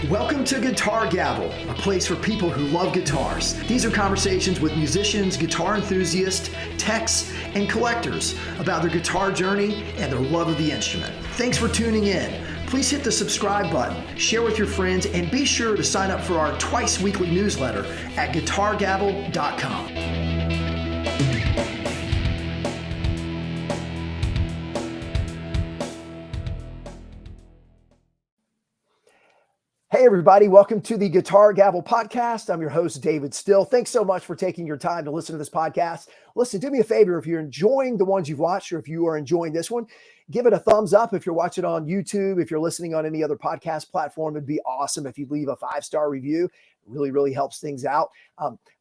Welcome to Guitar Gavel, a place for people who love guitars. These are conversations with musicians, guitar enthusiasts, techs, and collectors about their guitar journey and their love of the instrument. Thanks for tuning in. Please hit the subscribe button, share with your friends, and be sure to sign up for our twice weekly newsletter at guitargavel.com. Hey everybody, welcome to the Guitar Gavel podcast. I'm your host, David Still. Thanks so much for taking your time to listen to this podcast. Listen, do me a favor, if you're enjoying the ones you've watched or if you are enjoying this one, give it a thumbs up. If you're watching on YouTube, if you're listening on any other podcast platform, it'd be awesome if you leave a 5-star review. It really helps things out.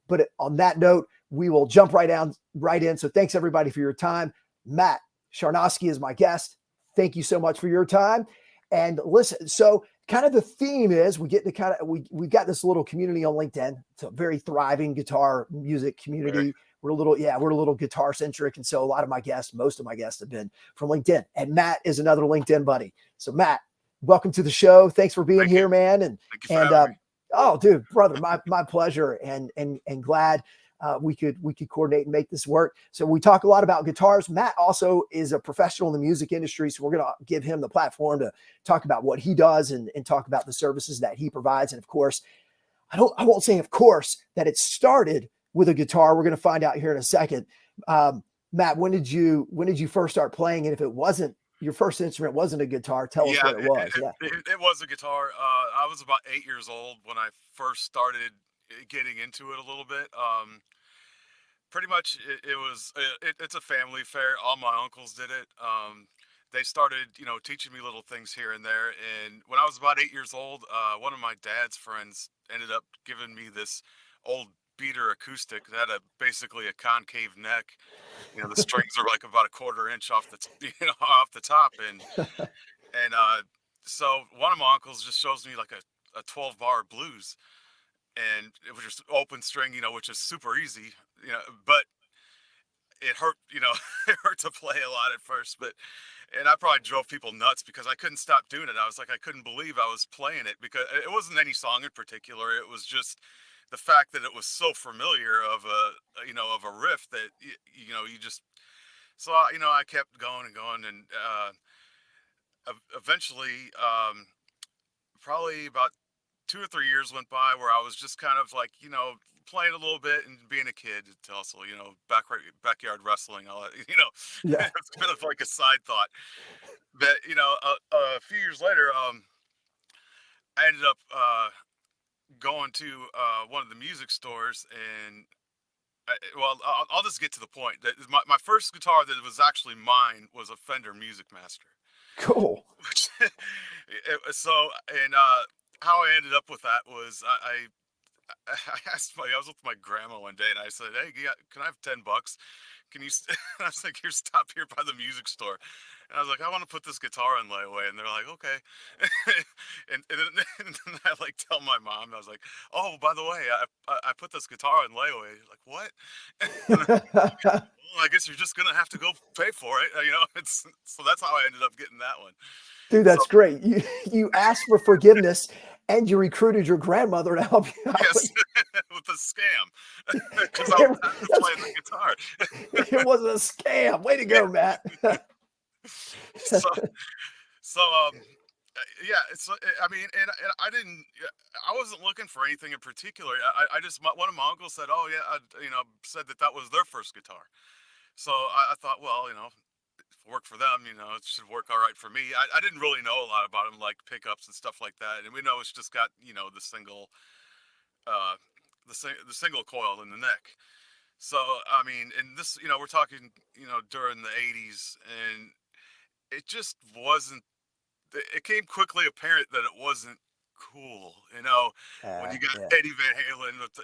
But on that note, we will jump right in. So thanks everybody for your time. Matt Charnoski is my guest. Thank you so much for your time. And listen, so kind of the theme is we've got this little community on LinkedIn. It's a very thriving guitar music community. We're a little guitar centric. And so a lot of most of my guests have been from LinkedIn, and Matt is another LinkedIn buddy. So Matt, welcome to the show. Thanks for being here, man. And oh dude, brother, my pleasure. And glad we could coordinate and make this work. So we talk a lot about guitars. Matt also is a professional in the music industry. So we're going to give him the platform to talk about what he does and talk about the services that he provides. And of course, I won't say, of course, that it started with a guitar. We're going to find out here in a second. Matt, when did you first start playing? And if it wasn't, your first instrument wasn't a guitar, tell us what it was. It was a guitar. I was about 8 years old when I first started getting into it a little bit. Pretty much it's a family affair. All my uncles did it. They started, teaching me little things here and there. And when I was about 8 years old, one of my dad's friends ended up giving me this old beater acoustic that had basically a concave neck. The strings are like about a quarter inch off the top. And so one of my uncles just shows me like a 12-bar blues. And it was just open string, which is super easy, but it hurt, it hurt to play a lot at first, and I probably drove people nuts because I couldn't stop doing it. I was like, I couldn't believe I was playing it because it wasn't any song in particular. It was just the fact that it was so familiar of a riff that, I kept going and going. And, eventually, probably about 2 or 3 years went by where I was just kind of like, playing a little bit and being a kid to also, backyard wrestling, all that, Yeah. It's kind of like a side thought. But, a few years later, I ended up going to one of the music stores, and I'll just get to the point. That my first guitar that was actually mine was a Fender Musicmaster. Cool. How I ended up with that was I was with my grandma one day and I said, "Hey, can I have $10? Can you?" I was like, "Here, stop here by the music store." And I was like, "I want to put this guitar on layaway," and they're like, "Okay." and then I like tell my mom, I was like, "Oh, by the way, I put this guitar on layaway." Like, what? Well, I guess you're just gonna have to go pay for it. So that's how I ended up getting that one. Dude, that's great. You asked for forgiveness and you recruited your grandmother to help you out. Yes, with a scam. Because I was playing the guitar. It wasn't a scam. Way to go, Matt. I wasn't looking for anything in particular. One of my uncles said, "Oh yeah," said that was their first guitar. So I thought, well, work for them, it should work all right for me. I didn't really know a lot about them, like pickups and stuff like that. And we know it's just got, the single, the single coil in the neck. So, and this, we're talking, during the 80s, and it just wasn't, it came quickly apparent that it wasn't cool, when you got Eddie Van Halen with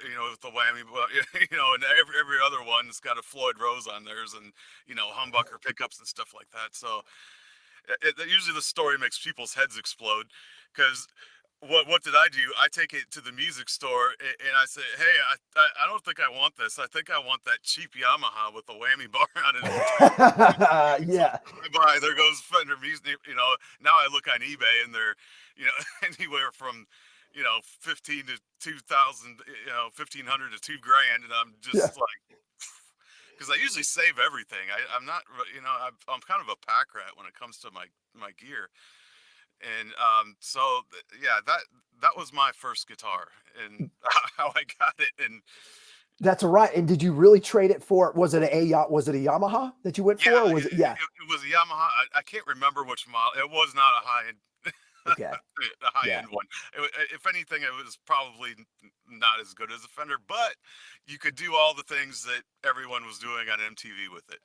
the whammy, and every other one's got a Floyd Rose on theirs, and humbucker pickups and stuff like that. So usually the story makes people's heads explode, because what did I do? I take it to the music store and I say, "Hey, I don't think I want this. I think I want that cheap Yamaha with the whammy bar on it." Yeah. Bye. There goes Fender Music. Now I look on eBay and they're, anywhere from 15 to 2,000, 1,500 to $2,000, and I'm Yeah. just like, because I usually save everything. I'm not, I'm kind of a pack rat when it comes to my gear, and yeah, that was my first guitar and how I got it, and That's right. And did you really trade it for, was it a Yamaha that you went yeah, for? Or was it, yeah. it was a Yamaha. I can't remember which model. It was not a high end. Okay. A high Yeah. end one. If anything, it was probably not as good as a Fender, but you could do all the things that everyone was doing on MTV with it,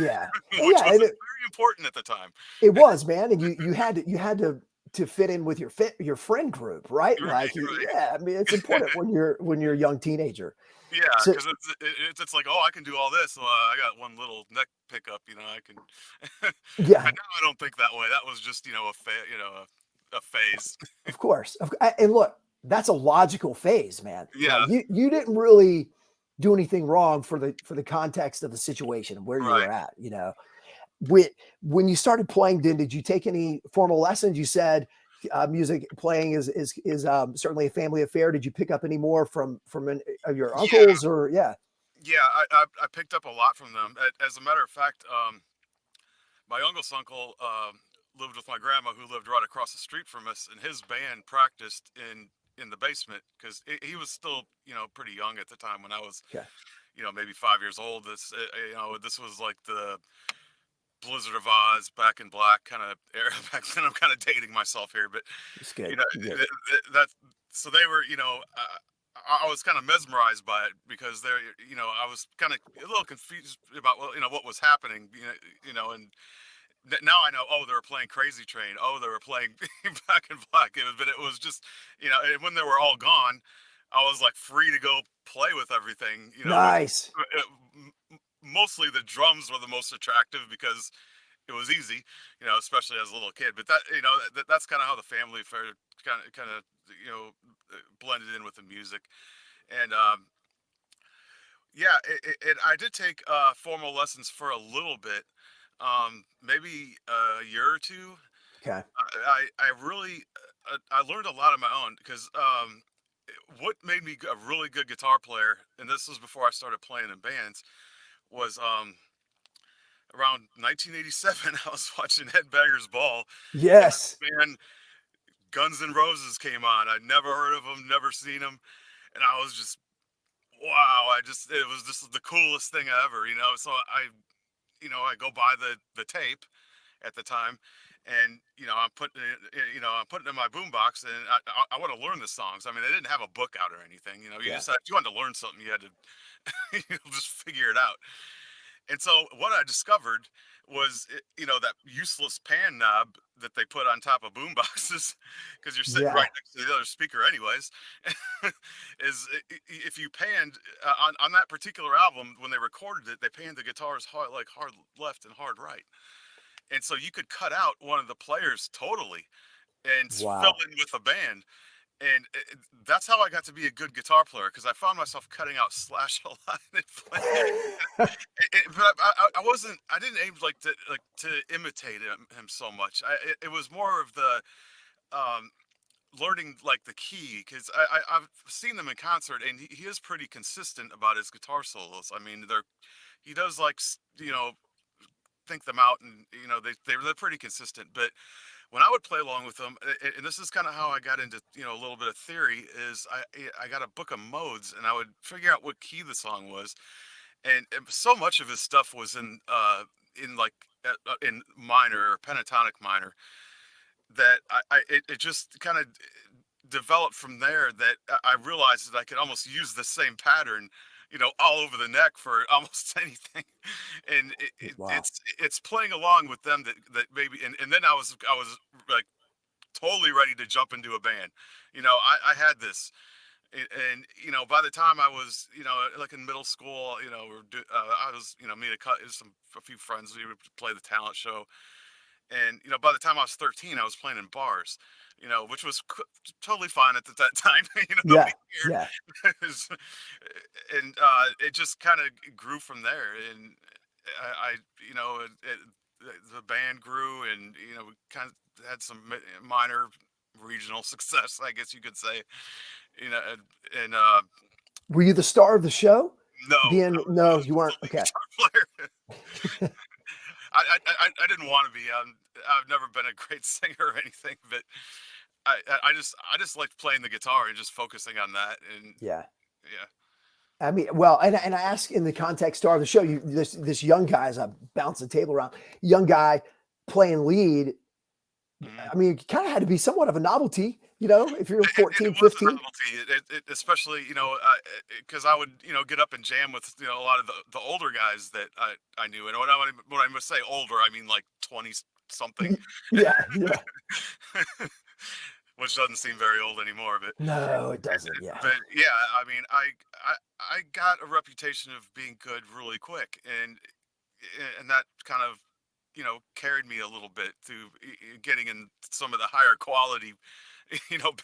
Yeah. which Yeah. was And very important at the time. it was, man. And you had to fit in with your friend group, right? Right, Like, right. yeah, I mean, it's important when you're a young teenager. Yeah, So because it's like, oh, I can do all this. Well, I got one little neck pickup, I can. yeah, But now I don't think that way. That was just, a phase. of course. And look, that's a logical phase, man. Like Yeah, you didn't really do anything wrong for the context of the situation and where you right. were at. When when you started playing, then did you take any formal lessons? You said music playing is certainly a family affair. Did you pick up any more from your Yeah, uncles or yeah? yeah. I picked up a lot from them. As a matter of fact, my uncle's uncle lived with my grandma, who lived right across the street from us, and his band practiced in the basement because he was still, pretty young at the time when I was, Okay, maybe 5 years old. This was like the Blizzard of Oz, Back in Black kind of era back then. I'm kind of dating myself here, but it's you good. know Good. that. So they were, I was kind of mesmerized by it because I was kind of a little confused about what was happening, and now I know. Oh, they were playing Crazy Train. Oh, they were playing Back in Black. But it was just, and when they were all gone, I was like free to go play with everything. Nice. Mostly the drums were the most attractive because it was easy, especially as a little kid. But that's kind of how the family affair kind of blended in with the music. And yeah, I did take formal lessons for a little bit, maybe a year or two. Okay. I really I learned a lot on my own because what made me a really good guitar player, and this was before I started playing in bands, was around 1987. I was watching Headbangers Ball, and Yes. this band Guns N' Roses came on. I'd never heard of them, never seen them, and I was just wow. It was just the coolest thing ever. So I go buy the tape at the time, and I'm putting it in my boombox, and I want to learn the songs. I mean, they didn't have a book out or anything. Yeah. If you wanted to learn something, you had to just figure it out. And so what I discovered was, that useless pan knob that they put on top of boom boxes because you're sitting Yeah. right next to the other speaker anyways, if you panned on that particular album when they recorded it, they panned the guitars hard left and hard right. And so you could cut out one of the players totally and fill Wow. in with a band, and that's how I got to be a good guitar player because I found myself cutting out Slash a lot and playing. But I wasn't. I didn't aim to imitate him so much. It was more of the um, learning like the key because I've seen them in concert and he is pretty consistent about his guitar solos. I mean, he does think them out and they're pretty consistent. But when I would play along with them, and this is kind of how I got into a little bit of theory, is I got a book of modes and I would figure out what key the song was, and so much of his stuff was in minor or pentatonic minor that it just kind of developed from there that I realized that I could almost use the same pattern, all over the neck for almost anything, and Wow. it's playing along with them that maybe, and then I was like totally ready to jump into a band. I had this, and by the time I was like in middle school, I was me and a few friends, we would play the talent show, and by the time I was 13, I was playing in bars, which was totally fine at that time. Yeah. Nobody Yeah. cared. And it just kind of grew from there, and I the band grew, and we kind of had some minor regional success, I guess you could say. You know, and Were you the star of the show? no, No, I you was weren't. the lead Okay. guitar player. I didn't want to be. I've never been a great singer or anything, but I just liked playing the guitar and just focusing on that. And Yeah. yeah, I mean, well, and I ask in the context star of the show, this young guy, as I bounce the table around, young guy playing lead. mhm. I mean, it kind of had to be somewhat of a novelty, you know, if you're It 14, was a 15. novelty, especially because I would get up and jam with a lot of the older guys that I knew, and when I must say older, I mean like 20 something, Yeah, yeah. which doesn't seem very old anymore, but. No, it doesn't. Yeah. But yeah, I mean, I got a reputation of being good really quick, and that kind of carried me a little bit to getting in some of the higher quality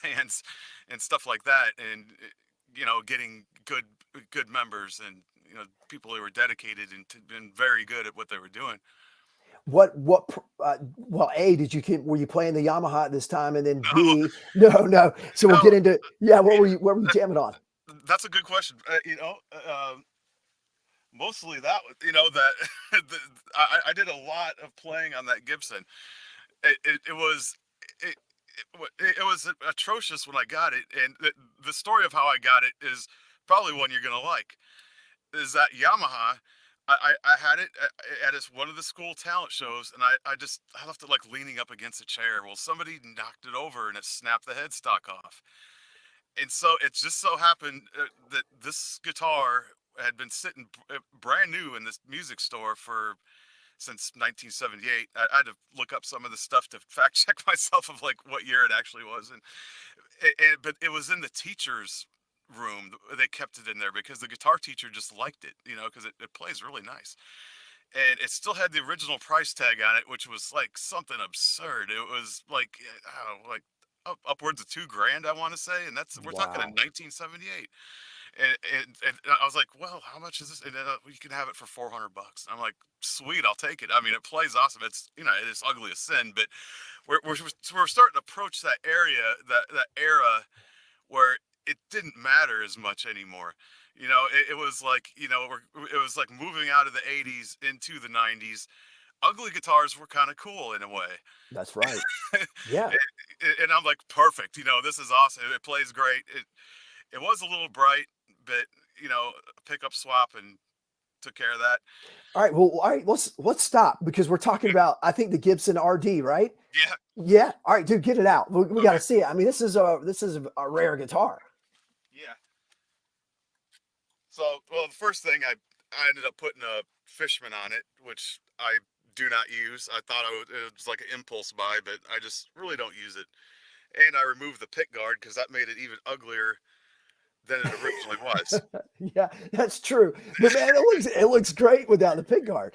bands and stuff like that, and getting good members and people who were dedicated and been very good at what they were doing. Well, A, were you playing the Yamaha at this time? And then No, B, no. So we'll no, get into, yeah, what were you that, jamming on? that's a good question. Mostly that that the, I did a lot of playing on that Gibson. It was it, it was atrocious when I got it, and the story of how I got it is probably one you're gonna like. Is that Yamaha? I had it at one of the school talent shows, and I left it like leaning up against a chair. Well, somebody knocked it over and it snapped the headstock off, and so it just so happened that this guitar had been sitting brand new in this music store for since 1978. I had to look up some of the stuff to fact check myself of like what year it actually was, but it was in the teacher's room. They kept it in there because the guitar teacher just liked it, because it plays really nice, and it still had the original price tag on it, which was like something absurd. It was like I don't know, like upwards of $2,000, I want to say, and we're talking in Wow. 1978. And I was like, well, how much is this? And you can have it for $400. I'm like, sweet, I'll take it. I mean, it plays awesome. It's it is ugly as sin, but we're starting to approach that that era where it didn't matter as much anymore. It was like it was like moving out of the '80s into the '90s. Ugly guitars were kind of cool in a way. That's right. Yeah. And I'm like, perfect. This is awesome. It plays great. It was a little bright, but a pickup swap and took care of that. All right. Well, all right. Let's stop because we're talking about, I think, the Gibson RD, right? Yeah. Yeah. All right, dude, get it out. We got to Okay. see it. I mean, this is a rare guitar. Yeah. So, well, the first thing I ended up putting a Fishman on it, which I do not use. I thought it was like an impulse buy, but I just really don't use it. And I removed the pick guard because that made it even uglier than it originally was. Yeah, that's true. But man, it looks great without the pick guard.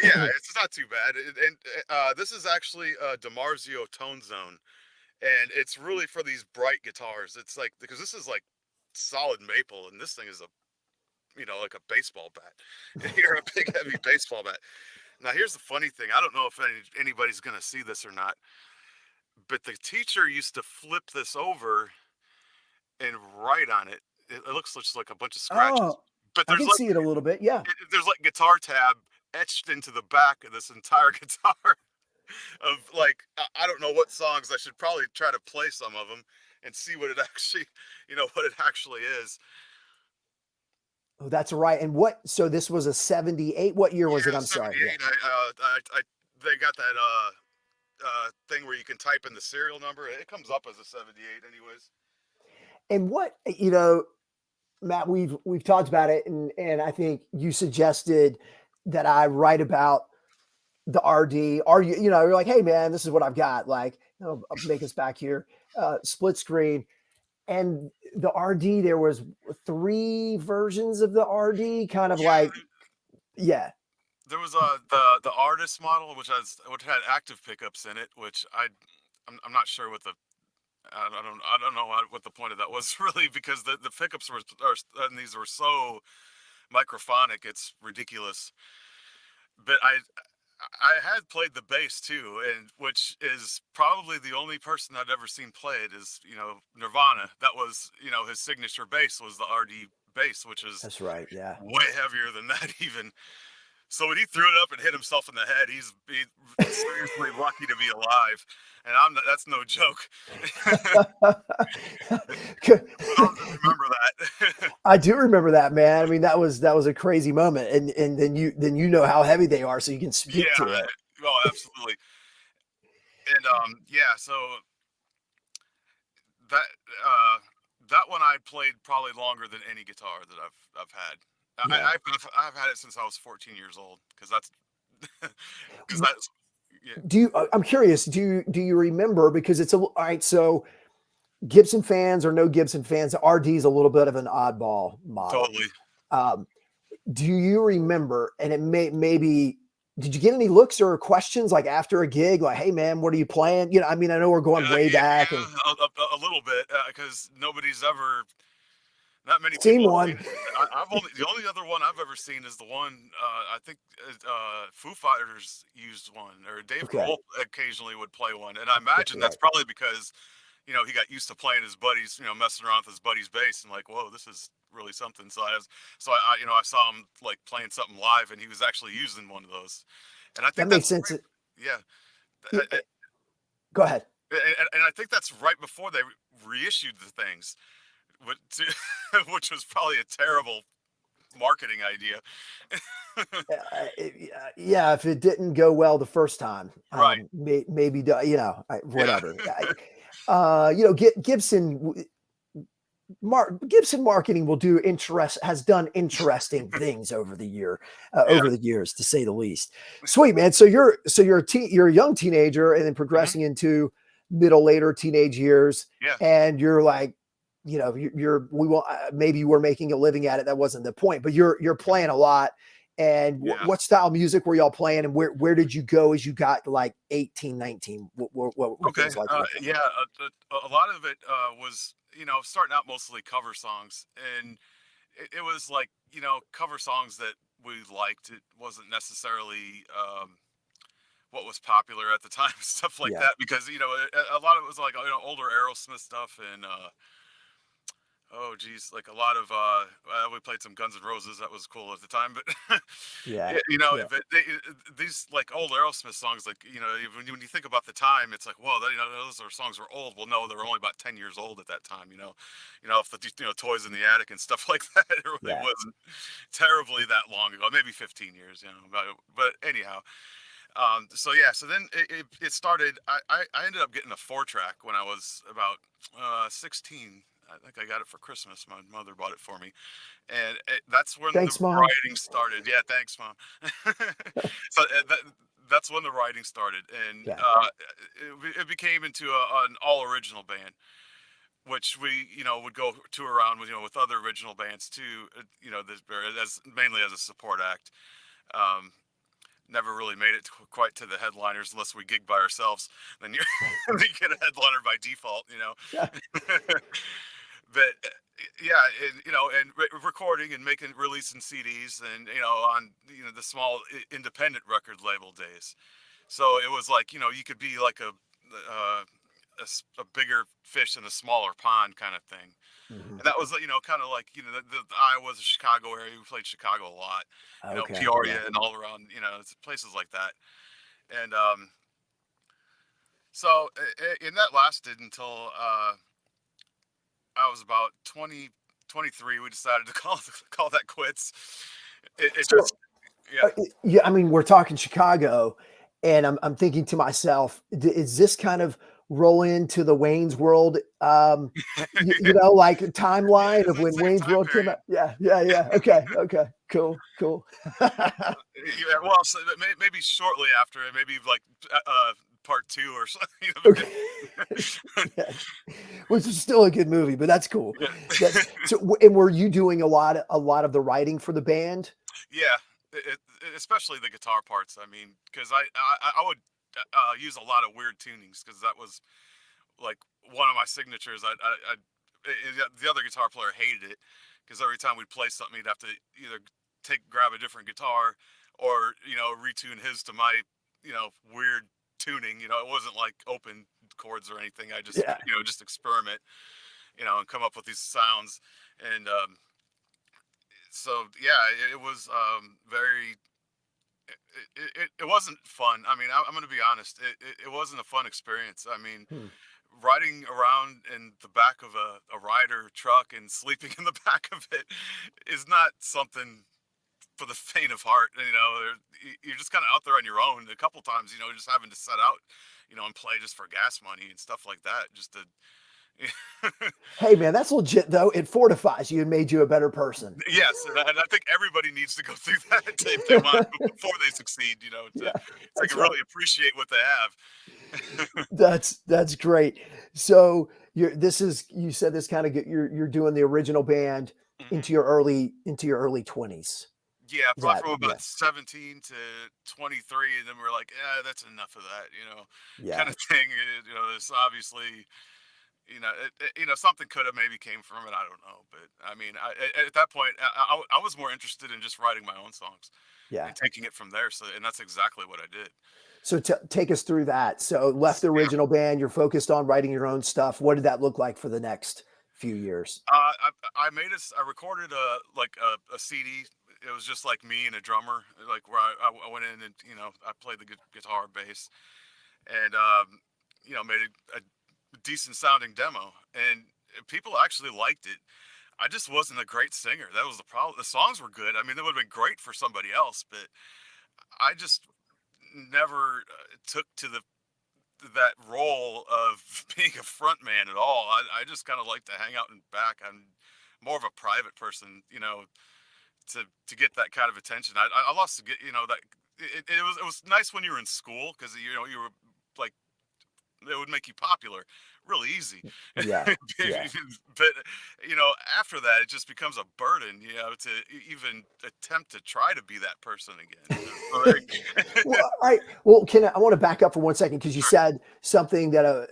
Yeah, it's not too bad. And this is actually a DiMarzio Tone Zone, and it's really for these bright guitars. It's like because this is like solid maple, and this thing is like a baseball bat. You're a big heavy baseball bat. Now here's the funny thing. I don't know if anybody's gonna see this or not, but the teacher used to flip this over and write on it. It looks just like a bunch of scratches, Oh, but I can see it a little bit. Yeah. there's like guitar tab etched into the back of this entire guitar of like I don't know what songs. I should probably try to play some of them and see what it actually what it actually is. Oh, that's right. And so this was a 78. What year was it? Yeah, I'm sorry. Yeah. 78. They got that thing where you can type in the serial number. It comes up as a 78, anyways. And Matt, we've talked about it, and I think you suggested that I write about the RD. You're like, hey man, this is what I've got. Like, I'll make us back here, split screen. And the RD, there was 3 versions of the RD, kind of Yeah, like, yeah. there was the artist model, which had active pickups in it, which I'm not sure what the I don't know what the point of that was really because the pickups and these were so microphonic, it's ridiculous. But I had played the bass too, and which is probably the only person I'd ever seen play it is, Nirvana. That was, his signature bass was the RD bass, which is That's right. Yeah. way heavier than that even. So when he threw it up and hit himself in the head, he's seriously lucky to be alive, and that's no joke. I don't remember that. I do remember that, man. I mean, that was a crazy moment, and then you know how heavy they are, so you can speak to Yeah, it. oh, absolutely. And yeah, so that uh, that one I played probably longer than any guitar that I've had. Yeah. I've had it since I was 14 years old because that's because that's yeah, Do you? I'm curious. Do you remember? Because it's all right. So Gibson fans or no Gibson fans, RD is a little bit of an oddball model. totally. Um, do you remember? And it maybe. Did you get any looks or questions like after a gig, like, "Hey, man, what are you playing?" I mean, I know we're going way back and Yeah, a little bit because nobody's ever. Not many seen people have seen one. it. The only other one I've ever seen is the one I think Foo Fighters used one, or Dave Okay, Grohl occasionally would play one, and I that's imagine that's right. probably because he got used to playing his buddies, messing around with his buddy's bass, and like, whoa, this is really something. I saw him like playing something live, and he was actually using one of those, and I That think makes that's sense. yeah, Yeah, go ahead. and I think that's right before they reissued the things, which, which was probably a terrible marketing idea. Yeah, if it didn't go well the first time, Right. maybe Yeah. whatever. Gibson Gibson marketing will do interest has done interesting things Yeah. over the years, to say the least. Sweet, man. So you're a young teenager and then Hmm. progressing into later teenage years, Yeah. and you're like, you're we will maybe you were making a living at it. That wasn't the point, but you're playing a lot. And Yeah. what style music were y'all playing, and where did you go as you got like 18, 19? What were Okay. things like for you? Yeah. A lot of it was, starting out mostly cover songs, and it was like, cover songs that we liked. It wasn't necessarily what was popular at the time, stuff like Yeah. that, because a lot of it was like older Aerosmith stuff, and oh geez, like a lot of we played some Guns N' Roses. That was cool at the time, but Yeah. Yeah. if these like old Aerosmith songs, like when you think about the time, it's like, whoa, those are songs were old. Well, no, they were only about 10 years old at that time. If the Toys in the Attic and stuff like that, it really Yeah. wasn't terribly that long ago. Maybe 15 years, but anyhow. So yeah, so then it started. I ended up getting a 4-track when I was about 16. I think I got it for Christmas. My mother bought it for me, and that's when the Thanks, Mom. writing started. Yeah, thanks, Mom. So that's when the writing started, and Yeah. it became into an all original band, which we would go tour around with with other original bands too. As mainly as a support act. Um, Never really made it quite to the headliners unless we gig by ourselves. Then you then you get a headliner by default. Yeah. But yeah, and recording and making releasing CDs, and on the small independent record label days. So it was like you could be like a bigger fish in a smaller pond kind of thing. Mhm. And that was kind of like the Iowa, the Chicago area. We played Chicago a lot, Okay. Yeah. Peoria and all around places like that. And so and that lasted until I was about 20, 23. We decided to call that quits. It So, just yeah. yeah, I mean, we're talking Chicago, and I'm thinking to myself, is this kind of roll into the Wayne's World, like timeline of when Same Wayne's time World came period. out? Yeah. Yeah. Yeah. Okay. Okay. Cool. Cool. Yeah, well, so maybe shortly after, maybe like part 2 or something. Okay. Yeah. Which is still a good movie, but that's cool. Yeah. That's so. And were you doing a lot of the writing for the band? Yeah, especially the guitar parts. I mean, because I would use a lot of weird tunings because that was like one of my signatures. The other guitar player hated it because every time we'd play something, he'd have to either grab a different guitar or, retune his to my, weird tuning. It wasn't like open chords or anything. I just, Yeah. just experiment, and come up with these sounds. And so, yeah, it was very, it wasn't fun. I mean, I'm going to be honest. It wasn't a fun experience. I mean, Hmm. riding around in the back of a rider truck and sleeping in the back of it is not something for the faint of heart. You're just kind of out there on your own. A couple times, just having to set out, and play just for gas money and stuff like that, just to. Hey man, that's legit though. It fortifies you and made you a better person. Yes, and I think everybody needs to go through that if they want before they succeed. Yeah, So they that's can right. really appreciate what they have. That's great. So you said this kind of you're doing the original band Hmm. into your early 20s. Yeah, Is probably that from yeah, about 17 to 23, and then we're like, yeah, that's enough of that, kind yeah. of thing. It's obviously, something could have maybe came from it. I don't know, but I mean, at that point, I was more interested in just writing my own songs Yeah. and taking it from there. So, and that's exactly what I did. So take us through that. So left the original band, you're focused on writing your own stuff. What did that look like for the next few years? I recorded a CD. It was just like me and a drummer, like where I went in and I played the guitar, bass, and made a decent sounding demo, and people actually liked it. I just wasn't a great singer. That was the problem. The songs were good. I mean, they would have been great for somebody else, but I just never took to that role of being a front man at all. I just kind of like to hang out in back. I'm more of a private person, to get that kind of attention. I lost to get, that it was nice when you were in school because you were like, it would make you popular real easy. Yeah. Yeah. But after that, it just becomes a burden, to even attempt to try to be that person again. Well, well, I want to back up for 1 second because you Sure. said something that,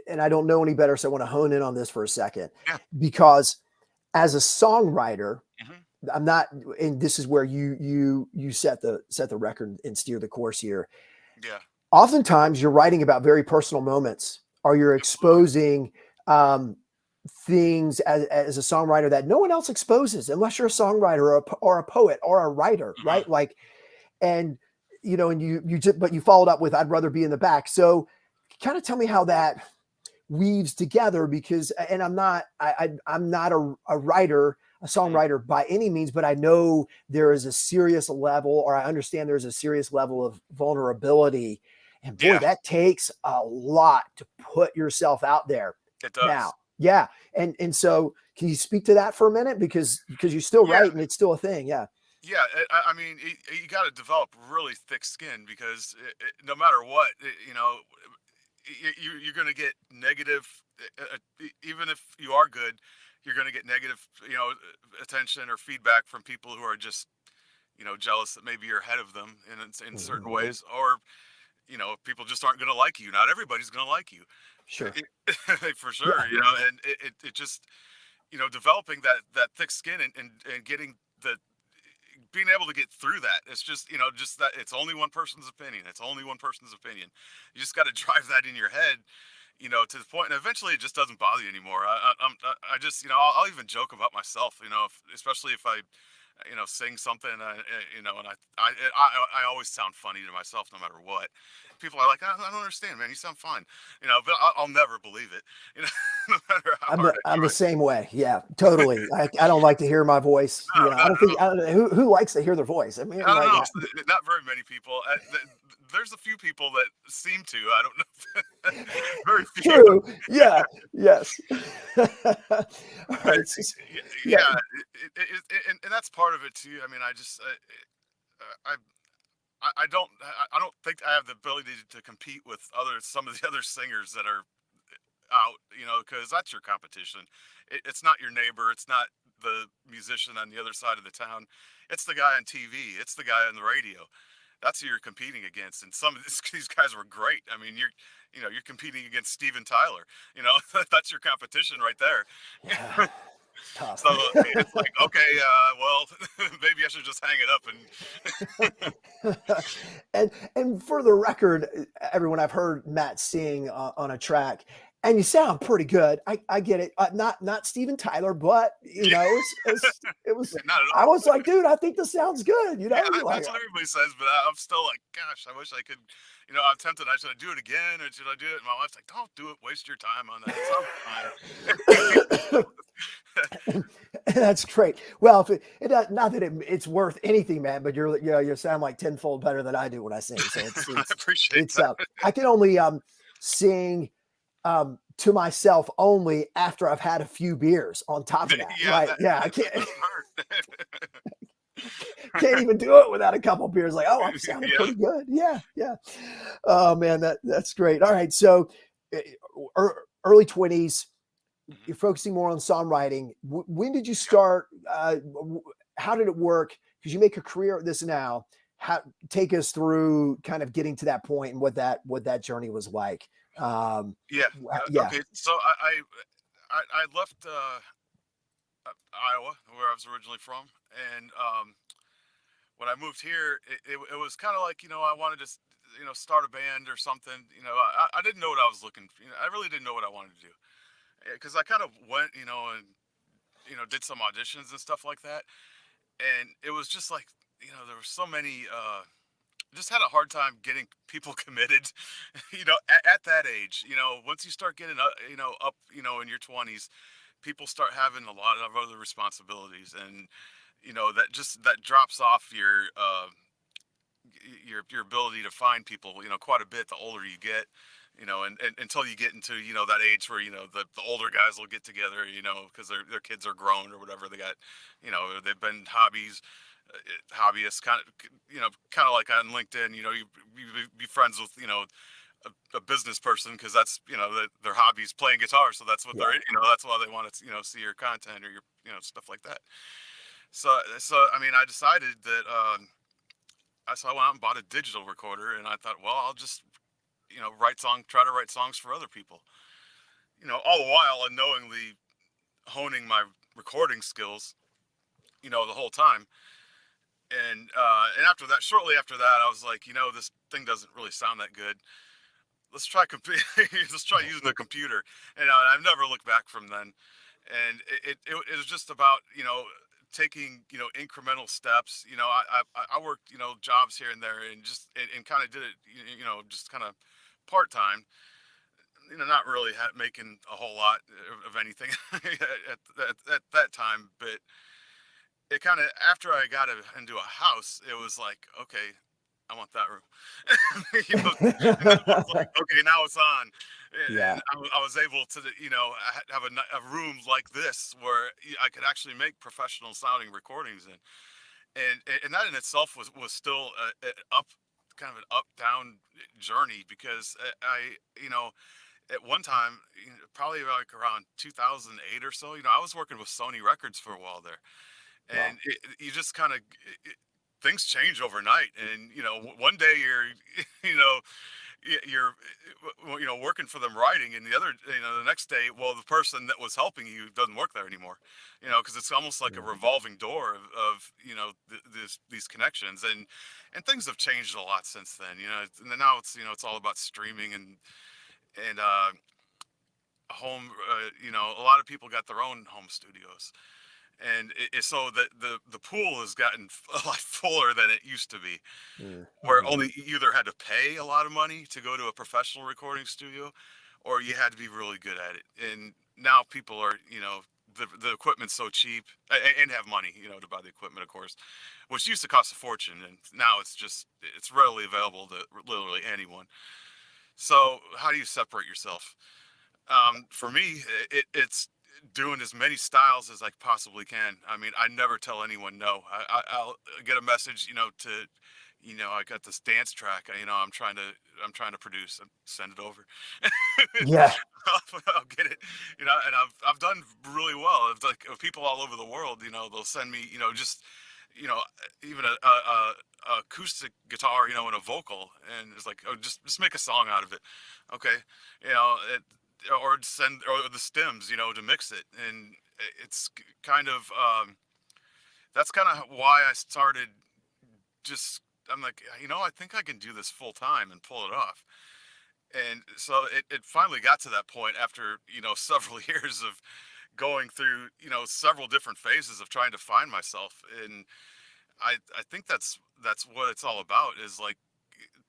and I don't know any better, so I want to hone in on this for a second. Yeah. Because as a songwriter, Hmm. I'm not, and this is where you set the record and steer the course here. Yeah. Oftentimes, you're writing about very personal moments, or you're Absolutely. exposing things as a songwriter that no one else exposes, unless you're a songwriter or a poet or a writer, Uh-huh. right? Like, and and you just, but you followed up with "I'd rather be in the back." So, kind of tell me how that weaves together, because, and I'm not a writer, a Hmm. songwriter by any means, but I know there is a serious level, or I understand there's a serious level of vulnerability, and boy, Yeah, that takes a lot to put yourself out there. it Now, does. yeah, and so can you speak to that for a minute, because you're still Yeah. right and it's still a thing, yeah. Yeah, I mean, you got to develop really thick skin because no matter what, you're going to get negative, even if you are good, you're going to get negative, attention or feedback from people who are just, jealous that maybe you're ahead of them in Mhm. certain ways, or, people just aren't going to like you. Not everybody's going to like you. Sure. For Yeah. sure, and it just, developing that thick skin and getting the being able to get through that. It's just, just that it's only one person's opinion. It's only one person's opinion. You just got to drive that in your head, to the point, and eventually it just doesn't bother you anymore. I just, I'll even joke about myself, especially if I, sing something, and I always sound funny to myself no matter what. People are like, I don't understand, man. You sound fine, but I'll never believe it, no matter how hard I I'm the try. same way. Yeah, totally. I don't like to hear my voice. No, I not don't at think, all. who likes to hear their voice. I mean, I don't like, know. Not very many people. There's a few people that seem to. I don't know. Very few. true. Yeah. Yes. All But right. Yeah. yeah, and that's part of it too. I mean, I I don't think I have the ability to compete with some of the other singers that are out. Because that's your competition. It's not your neighbor. It's not the musician on the other side of the town. It's the guy on TV. It's the guy on the radio. That's who you're competing against. And some of these guys were great. I mean, you're competing against Steven Tyler. That's your competition right there. Yeah. Tough. So it's like, okay, well, maybe I should just hang it up. And for the record, everyone, I've heard Matt sing on a track, and you sound pretty good. I get it. Not Steven Tyler, but you know, it was. Yeah, not at I all. was like, dude, I think this sounds good. You Yeah, know, you're like, that's what everybody says, but I'm still like, gosh, I wish I could. I'm tempted. Should I do it again, or should I do it? And my wife's like, don't do it. Waste your time on that. It sounds fine. that's great. Well, if not that it's worth anything, man, but you sound like tenfold better than I do when I sing. So I appreciate it's that. I can only sing to myself only after I've had a few beers on top of that. Yeah, Right. Yeah. I that can't doesn't hurt. can't even do it without a couple beers. Like, oh, I'm sounding Yeah. pretty good. Yeah. Yeah. Oh man, that's great. All right. So early 20s, you're focusing more on songwriting. When did you start? How did it work? Because you make a career at this now. Take us through kind of getting to that point and what that journey was like. Yeah. Yeah. Okay. So I left Iowa, where I was originally from, and when I moved here, it was kind of like, I wanted to start a band or something. I didn't know what I was looking for. I really didn't know what I wanted to do, because I kind of went, and did some auditions and stuff like that, and it was just like, there were so many. Just had a hard time getting people committed, at that age. Once you start getting up, in your 20s, people start having a lot of other responsibilities, and that drops off your ability to find people, quite a bit the older you get, and until you get into, that age where, the older guys will get together, because their kids are grown or whatever. They got, they've been hobbyists, kind of like on LinkedIn, you be friends with, a business person, because that's, their hobby's playing guitar. So that's what Yeah. that's why they want to, see your content or your, stuff like that. So, I mean, I decided that, so I went out and bought a digital recorder, and I thought, well, I'll just, try to write songs for other people, all the while unknowingly honing my recording skills, the whole time. And after that, shortly after that, I was like, this thing doesn't really sound that good. Let's try let's try using the computer. And I've never looked back from then. And it was just about, taking, incremental steps. I worked, jobs here and there, and just and kind of did it, just kind of part time. Not really making a whole lot of anything at that time, but it kind of, after I got into a house, it was like, okay, I want that room. And that was like, okay, now it's on. Yeah. And I was able to, have a room like this where I could actually make professional sounding recordings in. And that in itself was still kind of an up down journey, because at one time, probably like around 2008 or so, I was working with Sony Records for a while there. Wow. And you just kind of, things change overnight. And one day you're you're working for them writing, and the next day, well, the person that was helping you doesn't work there anymore, because it's almost like a revolving door of these connections. And things have changed a lot since then. And now it's all about streaming and home. A lot of people got their own home studios, and so the pool has gotten a lot fuller than it used to be, where only you either had to pay a lot of money to go to a professional recording studio, or you had to be really good at it. And now people are, the equipment's so cheap, and have money, to buy the equipment, of course, which used to cost a fortune, and now it's readily available to literally anyone. So how do you separate yourself? For me, it's doing as many styles as I possibly can. I mean, I never tell anyone no. I'll get a message, I got this dance track, I'm trying to produce, and send it over. Yeah. I'll get it, and I've done really well. It's like people all over the world, they'll send me, just, you know, even a acoustic guitar, and a vocal, and it's like, oh, just make a song out of it, okay, it, or send or the stems, to mix it, and it's kind of that's kind of why I started. Just I'm like, I think I can do this full time and pull it off. And so it finally got to that point after several years of going through several different phases of trying to find myself. And I think that's what it's all about, is like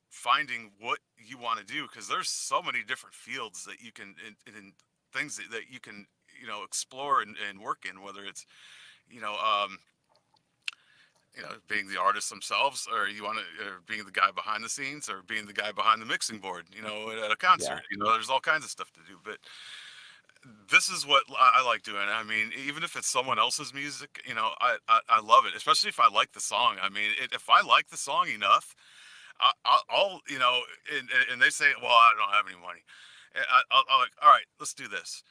finding what you want to do, because there's so many different fields that you can in things that you can explore and work in, whether it's you know um being the artist themselves, or you want to, or being the guy behind the scenes, or being the guy behind the mixing board, at a Yeah. concert. There's all kinds of stuff to do. But this is what I like doing. I mean, even if it's someone else's music, I love it, especially if I like the song. I mean, if I like the song enough, I'll, and they say, well, I don't have any money. I'll like, all right, let's do this.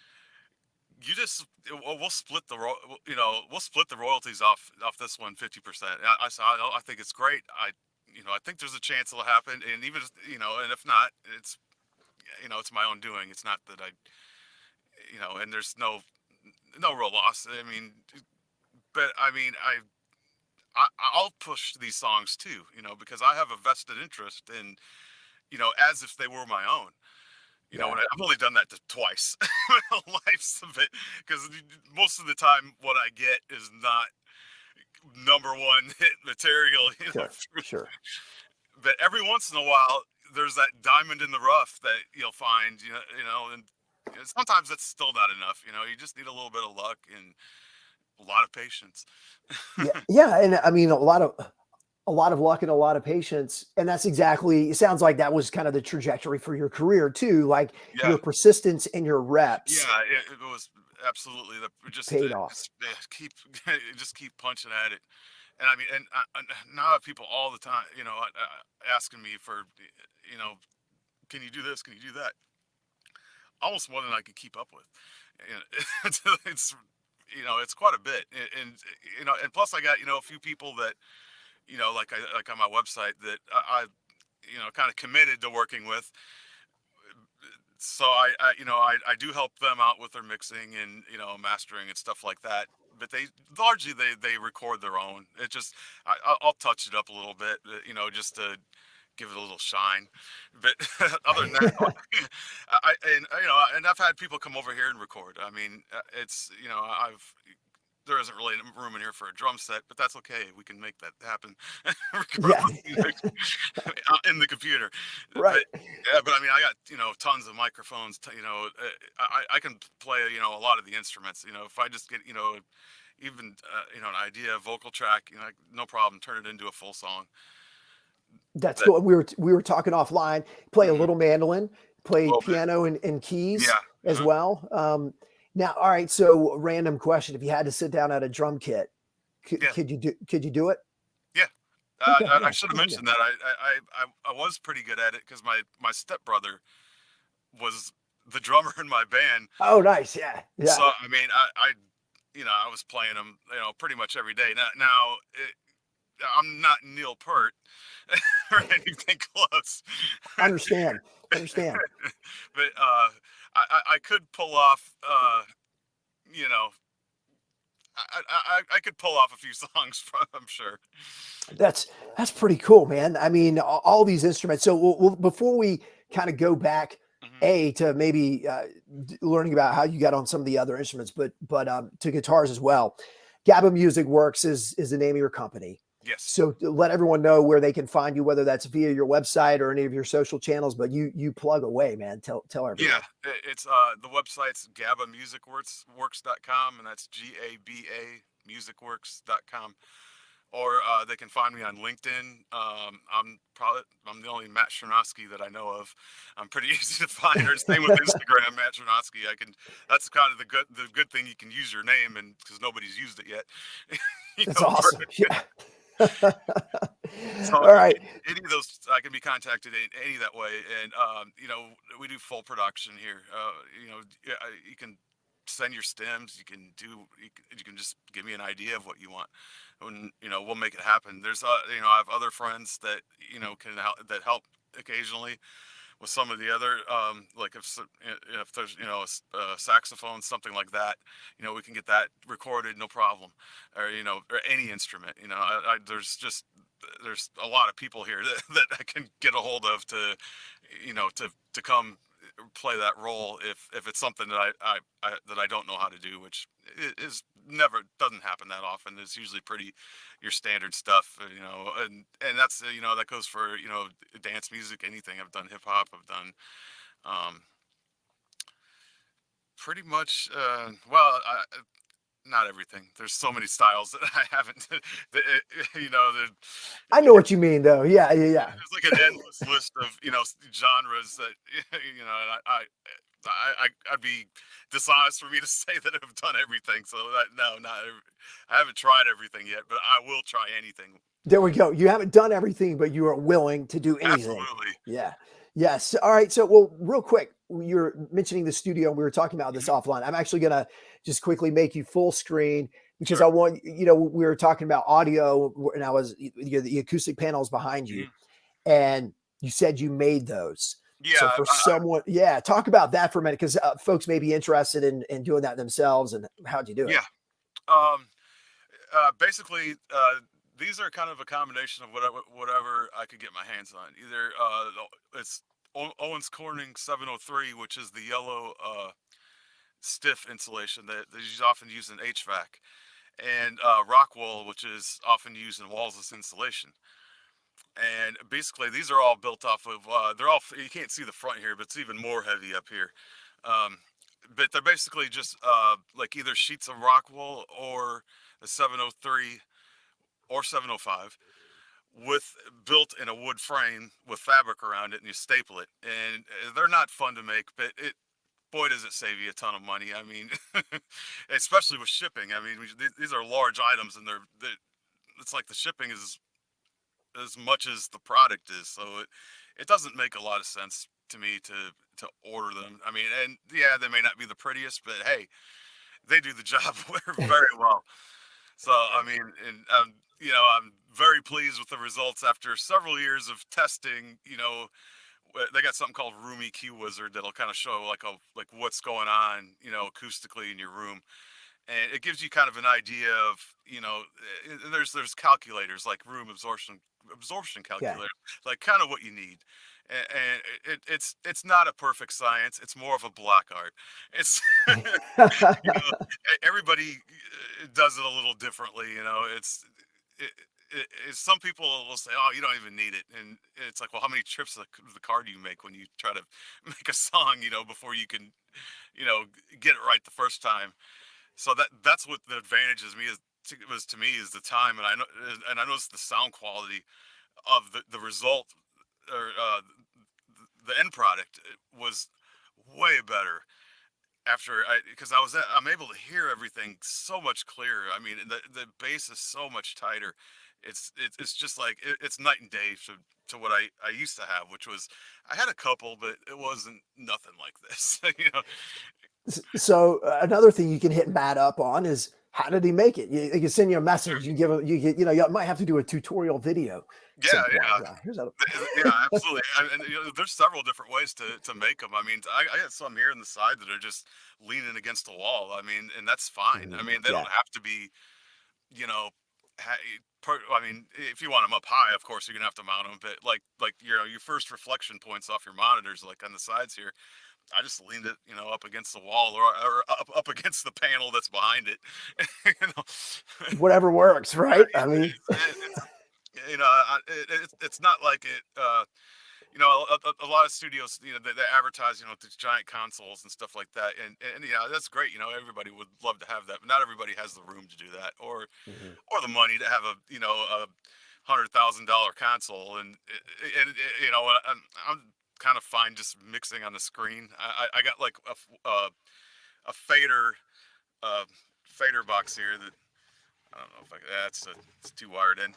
You just, we'll split the, we'll split the royalties off this one 50%. I think it's great. I think there's a chance it'll happen. And even, and if not, it's my own doing. It's not that and there's no real loss. I mean, but I mean, I'll push these songs too, because I have a vested interest in, as if they were my own. Yeah. I've only done that twice in my life, but because most of the time what I get is not number one hit material, Sure. Sure. but every once in a while there's that diamond in the rough that you'll find, and sometimes that's still not enough. You just need a little bit of luck and a lot of patience. Yeah. Yeah. And I mean, a lot of luck and a lot of patience. And that's exactly, it sounds like that was kind of the trajectory for your career too. Like Yeah. your persistence and your reps Yeah, it was absolutely paid off. just keep just keep punching at it. And I mean, and now I have people all the time, asking me for, you know, can you do this? Can you do that? Almost more than I can keep up with. It's it's quite a bit. And and plus I got a few people that like on my website that I kind of committed to working with. So I do help them out with their mixing and mastering and stuff like that. But they largely they record their own. It just I'll touch it up a little bit, just to give it a little shine. But other than that, and I've had people come over here and record. I mean, it's I've there isn't really room in here for a drum set, but that's okay. We can make that happen. Yeah. In the computer. Right. But yeah, but I mean, I got tons of microphones. I can play a lot of the instruments. If I just get even an idea, vocal track, no problem, turn it into a full song. That's But cool. We were talking offline, play a mhm, little mandolin, a play little bit, piano and keys yeah. as well. Now, all right. So random question. If you had to sit down at a drum kit, Yeah, could you do it? yeah. Okay. I Yeah. should have Yeah. mentioned that. I was pretty good at it because my stepbrother was the drummer in my band. Oh, nice. Yeah. So Yeah. I mean, I was playing him, pretty much every day. Now I'm not Neil Peart or anything close, Understand. Understand. but I could pull off, you know, I could pull off a few songs from, I'm sure. That's pretty cool, man. I mean, all these instruments. So before we kind of go back, Hmm. to maybe learning about how you got on some of the other instruments, but to guitars as well. GABA Music Works is the name of your company. Yes. So to let everyone know where they can find you, whether that's via your website or any of your social channels. But you plug away, man. Tell Yeah, everyone. it's the website's GABAmusicworks.com, and that's GABA musicworks.com. Or they can find me on LinkedIn. I'm the only Matt Charnoski that I know of. I'm pretty easy to find. Or same with Instagram, Matt Charnoski. That's kind of the good thing, you can use your name, and because nobody's used it yet. That's awesome. Yeah. So All right. any of those, I can be contacted any that way. And we do full production here. Yeah, you can send your stems. You can just give me an idea of what you want, and we'll make it happen. There's I have other friends that can help occasionally with some of the other, like if there's, you know, a saxophone, something like that, you know, we can get that recorded, no problem. Or, you know, or any instrument, you know, there's a lot of people here that I can get a hold of to, you know, to come play that role if it's something that that I don't know how to do, which is never doesn't happen that often. It's usually pretty your standard stuff, you know, and that's you know, that goes for, you know, dance music, anything. I've done hip hop, I've done um, pretty much not everything. There's so many styles that I haven't, that, you know, I know what you mean, though. Yeah, yeah, yeah. there's like an endless list of, you know, genres that you know, and I'd be dishonest for me to say that I've done everything. So that no, I haven't tried everything yet, but I will try anything. There we go. You haven't done everything, but you are willing to do anything. Absolutely. Yeah. Yes. All right. So, well, real quick, you're mentioning the studio. We were talking about this Mhm. offline. I'm actually going to just quickly make you full screen because Sure. I want, you know, we were talking about audio and I was, the acoustic panels behind you, Mhm. and you said you made those. Yeah. So for someone, yeah, talk about that for a minute because folks may be interested in doing that themselves. And how'd you do it? Yeah. Um, basically, these are kind of a combination of whatever I could get my hands on. Either it's Owens Corning 703, which is the yellow stiff insulation that is often used in HVAC, and Rockwool, which is often used in walls insulation. And basically, these are all built off of. They're all. You can't see the front here, but it's even more heavy up here. Um, but they're basically just like either sheets of Rockwool or a 703 or 705 with built in a wood frame with fabric around it, and you staple it. And they're not fun to make, but it boy does it save you a ton of money. I mean, especially with shipping. I mean, these are large items, and it's like the shipping is as much as the product is. So it doesn't make a lot of sense to me to order them. I mean, and yeah, they may not be the prettiest, but hey, they do the job very well. So I mean, and you know, I'm very pleased with the results after several years of testing. You know, they got something called Room EQ Wizard that'll kind of show like what's going on, you know, acoustically in your room, and it gives you kind of an idea of, you know, there's calculators like room absorption Yeah. calculator, like kind of what you need. And it's not a perfect science. It's more of a black art. It's you know, everybody does it a little differently. You know, it's some people will say, "Oh, you don't even need it," and it's like, "Well, how many trips of the car do you make when you try to make a song? You know, before you can, you know, get it right the first time." So that's what the advantage is me is was to me is the time, and I noticed the sound quality of the result, or the end product was way better after because I'm able to hear everything so much clearer. I mean, the bass is so much tighter. It's just like it's night and day to what I used to have, which was I had a couple, but it wasn't nothing like this. You know. So another thing you can hit Matt up on is how did he make it? You can send you a message. You can give him. You know, you might have to do a tutorial video at Yeah, some point. yeah. Yeah, here's how. Yeah, absolutely. And you know, there's several different ways to make them. I mean, I got some here in the side that are just leaning against the wall. I mean, and that's fine. I Mhm. mean, they Yeah, don't have to be, you know, I mean, if you want them up high, of course you're gonna have to mount them. But like you know, your first reflection points off your monitors, like on the sides here, I just leaned it, you know, up against the wall or up against the panel that's behind it. You know, whatever works, right? I mean, it's you know, it's not like it. You know, a lot of studios, you know, they advertise, you know, these giant consoles and stuff like that, and yeah, that's great. You know, everybody would love to have that, but not everybody has the room to do that, mhm. or the money to have a, you know, $100,000 console, and you know, I'm kind of fine just mixing on the screen. I got like a uh, fader box here that I don't know if it's too wired in,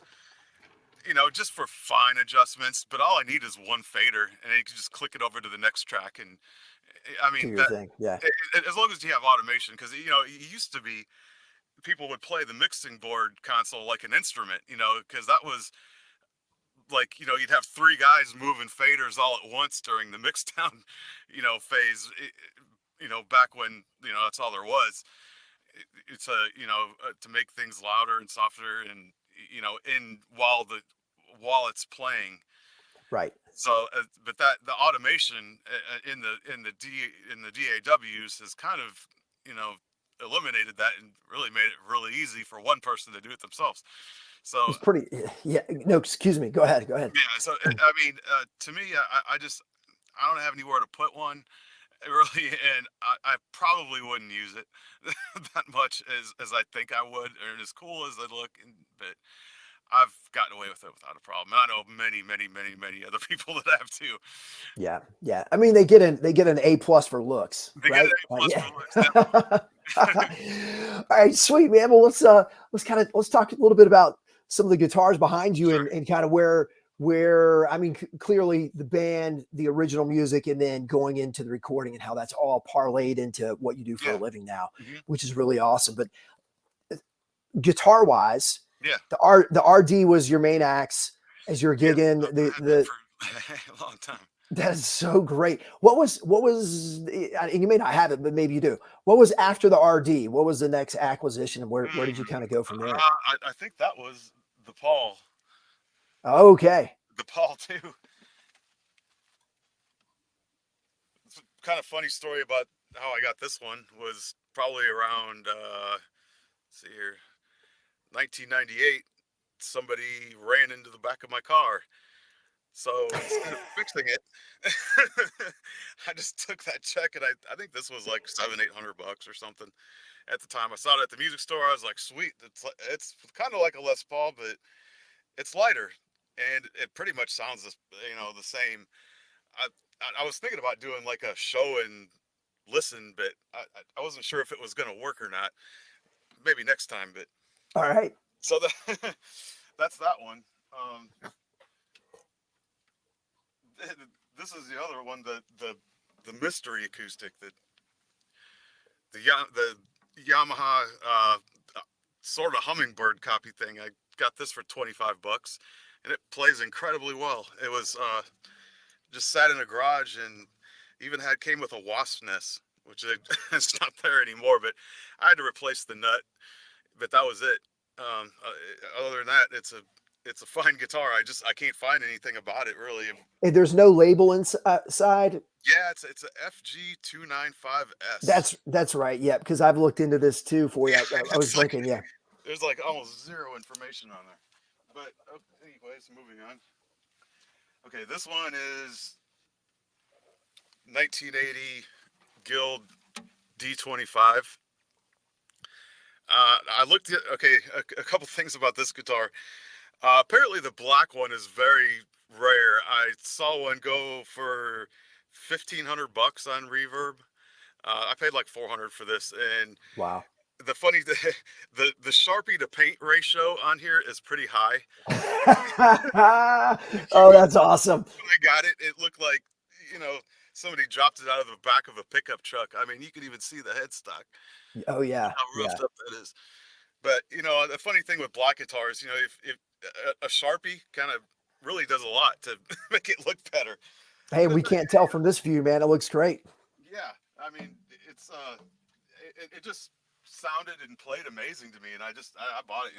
you know, just for fine adjustments. But all I need is one fader, and then you can just click it over to the next track. And I Do mean your that thing. Yeah. as long as you have automation, because you know it used to be people would play the mixing board console like an instrument, you know, because that was like, you'd have three guys moving faders all at once during the mixdown, phase, back when, that's all there was. It's to make things louder and softer, and, while it's playing. Right. So, but that the automation in the DAWs has kind of, eliminated that and really made it really easy for one person to do it themselves. So It's pretty, yeah. No, excuse me. Go ahead. Go ahead. yeah, so I mean, to me, I don't have anywhere to put one really, and I probably wouldn't use it that much as I think I would, or as cool as they look, but I've gotten away with it without a problem. And I know many, many, many, many other people that have too. Yeah. Yeah. I mean, they get an A+ for looks, They get an right? A plus Yeah. for looks, definitely. All right, sweet, man. Well, let's talk a little bit about some of the guitars behind you, Sure. and kind of where I mean, clearly the band, the original music, and then going into the recording and how that's all parlayed into what you do for a Yeah. living now, Hmm. which is really awesome. But guitar wise, Yeah. the RD was your main axe as you're Yeah. gigging. I've been for a long time. That is so great. And you may not have it, but maybe you do. What was after the RD? What was the next acquisition, and where did you kind of go from there? I think that was the Paul. Okay. The Paul too. It's a kind of funny story about how I got this one was probably around let's see here, 1998. Somebody ran into the back of my car. So instead of fixing it, I just took that check, and I think this was like 700-800 bucks or something at the time. I saw it at the music store. I was like, sweet, it's kind of like a Les Paul, but it's lighter, and it pretty much sounds the same. I I was thinking about doing like a show and listen, but I wasn't sure if it was gonna work or not. Maybe next time, but All right. so that's that one. Um, this is the other one, the mystery acoustic, the Yamaha sort of hummingbird copy thing. I got this for 25 bucks, and it plays incredibly well. It was just sat in a garage, and even came with a wasp nest, which it's not there anymore. But I had to replace the nut, but that was it. Other than that, it's a fine guitar. I can't find anything about it really. And there's no label inside. Yeah, it's a FG295S. That's right. Yeah, because I've looked into this too for you. Yeah, I was it's like looking. Yeah. there's like almost zero information on there. But anyways, moving on. Okay, this one is 1980 Guild D25. I looked at a couple things about this guitar. Apparently, the black one is very rare. I saw one go for 1,500 bucks on Reverb. I paid like 400 for this, and Wow. the funny the Sharpie to paint ratio on here is pretty high. Oh, that's awesome. When I got it, it looked like somebody dropped it out of the back of a pickup truck. I mean, you could even see the headstock. Oh yeah. How Yeah. roughed up that is. But the funny thing with black guitars, if a Sharpie kind of really does a lot to make it look better. Hey, we can't tell from this view, man. It looks great. Yeah, I mean, it just sounded and played amazing to me, and I bought it.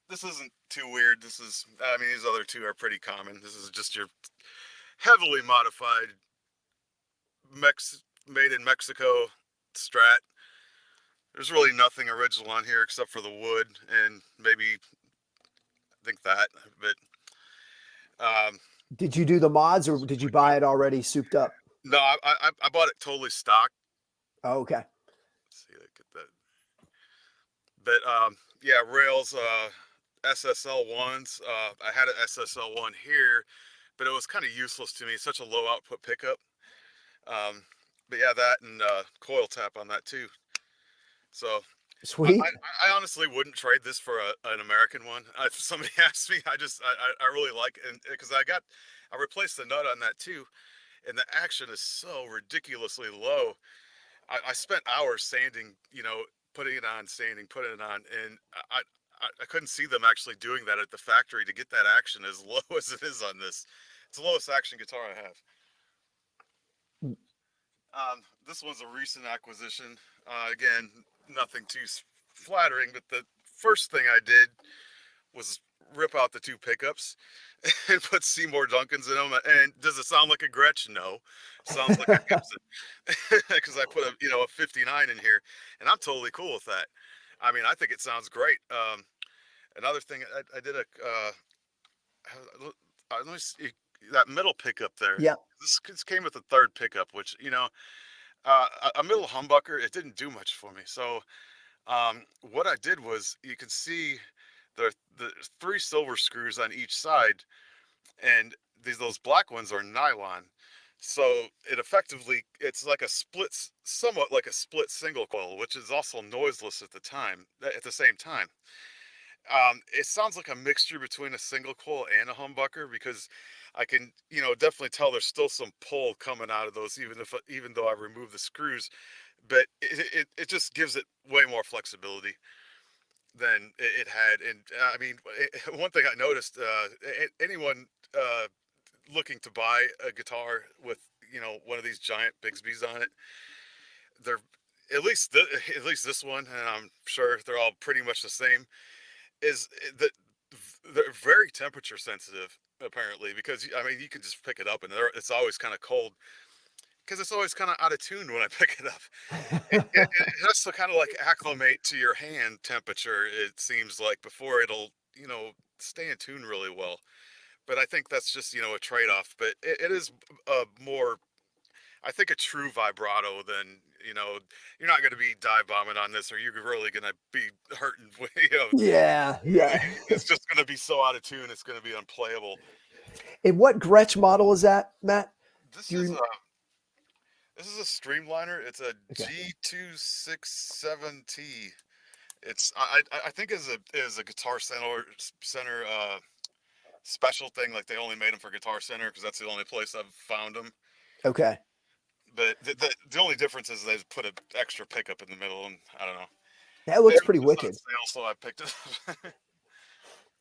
This isn't too weird. I mean, these other two are pretty common. This is just your heavily modified made in Mexico Strat. There's really nothing original on here except for the wood and maybe I think that. But Did you do the mods, or did you buy it already souped up? no, I bought it totally stock. Oh, okay. Let's see, get that. But yeah, rails, SSL ones. I had an SSL one here, but it was kind of useless to me. It's such a low output pickup. But yeah, that and coil tap on that too. So Sweet. I honestly wouldn't trade this for an American one. If somebody asked me, I really like it, because I replaced the nut on that too, and the action is so ridiculously low. I spent hours sanding, putting it on, sanding, putting it on, and I couldn't see them actually doing that at the factory to get that action as low as it is on this. It's the lowest action guitar I have. This one's a recent acquisition. Again, nothing too flattering, but the first thing I did was rip out the two pickups and put Seymour Duncans in them. And does it sound like a Gretsch? No, sounds like a Gibson, because I put a 59 in here, and I'm totally cool with that. I mean, I think it sounds great. Another thing, I did let me see that middle pickup there. Yeah. This came with a third pickup, which a middle humbucker. It didn't do much for me. So what I did was, you can see the 3 silver screws on each side, and those black ones are nylon. So it's like somewhat like a split single coil, which is also noiseless at the same time. It sounds like a mixture between a single coil and a humbucker, because I can, definitely tell there's still some pull coming out of those, even though I remove the screws, but it just gives it way more flexibility than it had. And I mean, one thing I noticed, anyone looking to buy a guitar with one of these giant Bigsby's on it, they're at least this one, and I'm sure they're all pretty much the same, is that they're very temperature sensitive, apparently, because I mean, you can just pick it up and it's always kind of cold, because it's always kind of out of tune when I pick it up. It has to kind of like acclimate to your hand temperature, it seems like, before it'll stay in tune really well. But I think that's just a trade-off. But it is more, I think, a true vibrato than, you're not going to be dive bombing on this, or you're really going to be hurting. Yeah. It's just going to be so out of tune, it's going to be unplayable. And what Gretsch model is that, Matt? This is a Streamliner. It's a G267T. It's I think is a Guitar Center special thing. Like, they only made them for Guitar Center because that's the only place I've found them. Okay. But the only difference is they put an extra pickup in the middle, and I don't know. That looks pretty wicked. So I picked it up.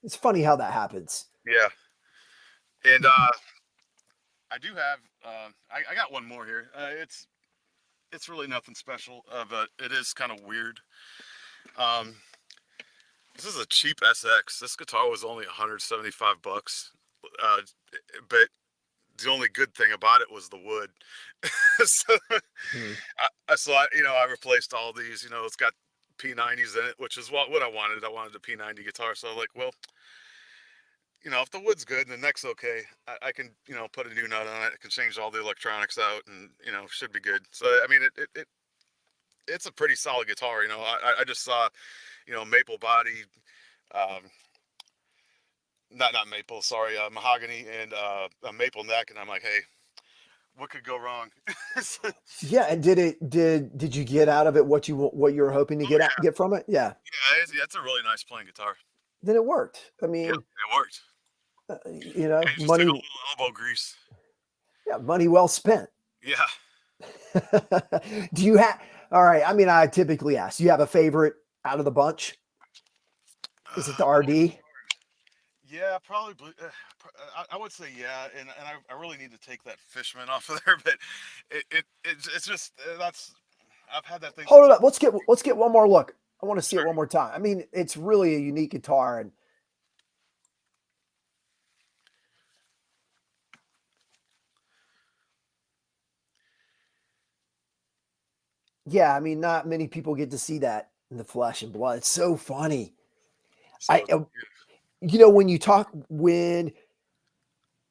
It's funny how that happens. Yeah. And I do have I got one more here. It's really nothing special, but it is kind of weird. This is a cheap SX. This guitar was only $175, but the only good thing about it was the wood. So, I replaced all these. It's got P90s in it, which is what I wanted. I wanted a P90 guitar, so I was like, well, if the wood's good and the neck's okay, I can, put a new nut on it. I can change all the electronics out, and should be good. So I mean, it's a pretty solid guitar. I just saw, maple body, not maple, sorry, mahogany, and a maple neck, and I'm like, hey, what could go wrong? Yeah. And did you get out of it what you were hoping to get from it? Yeah. Yeah, it's a really nice playing guitar. Then it worked. I mean, yeah, it worked. Money, took a little elbow grease. Yeah, money well spent. Yeah. Do you have? All right. I mean, I typically ask. Do you have a favorite out of the bunch? Is it the RD? Yeah, probably. I would say yeah, and I really need to take that Fishman off of there, but it's just I've had that thing. Hold it up. Let's get one more look. I want to see it one more time. I mean, it's really a unique guitar, and yeah, I mean, not many people get to see that in the flesh and blood. It's so funny. When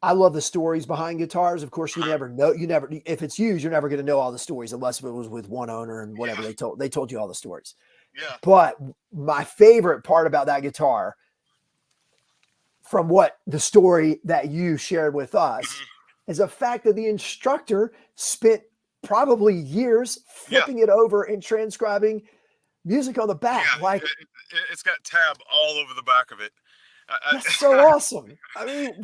I love the stories behind guitars. Of course, you never know. If it's used, you're never going to know all the stories unless it was with one owner and whatever they told you all the stories. Yeah. But my favorite part about that guitar, from what the story that you shared with us, is the fact that the instructor spent probably years flipping it over and transcribing music on the back. Yeah, like it's got tab all over the back of it. That's so awesome. I mean,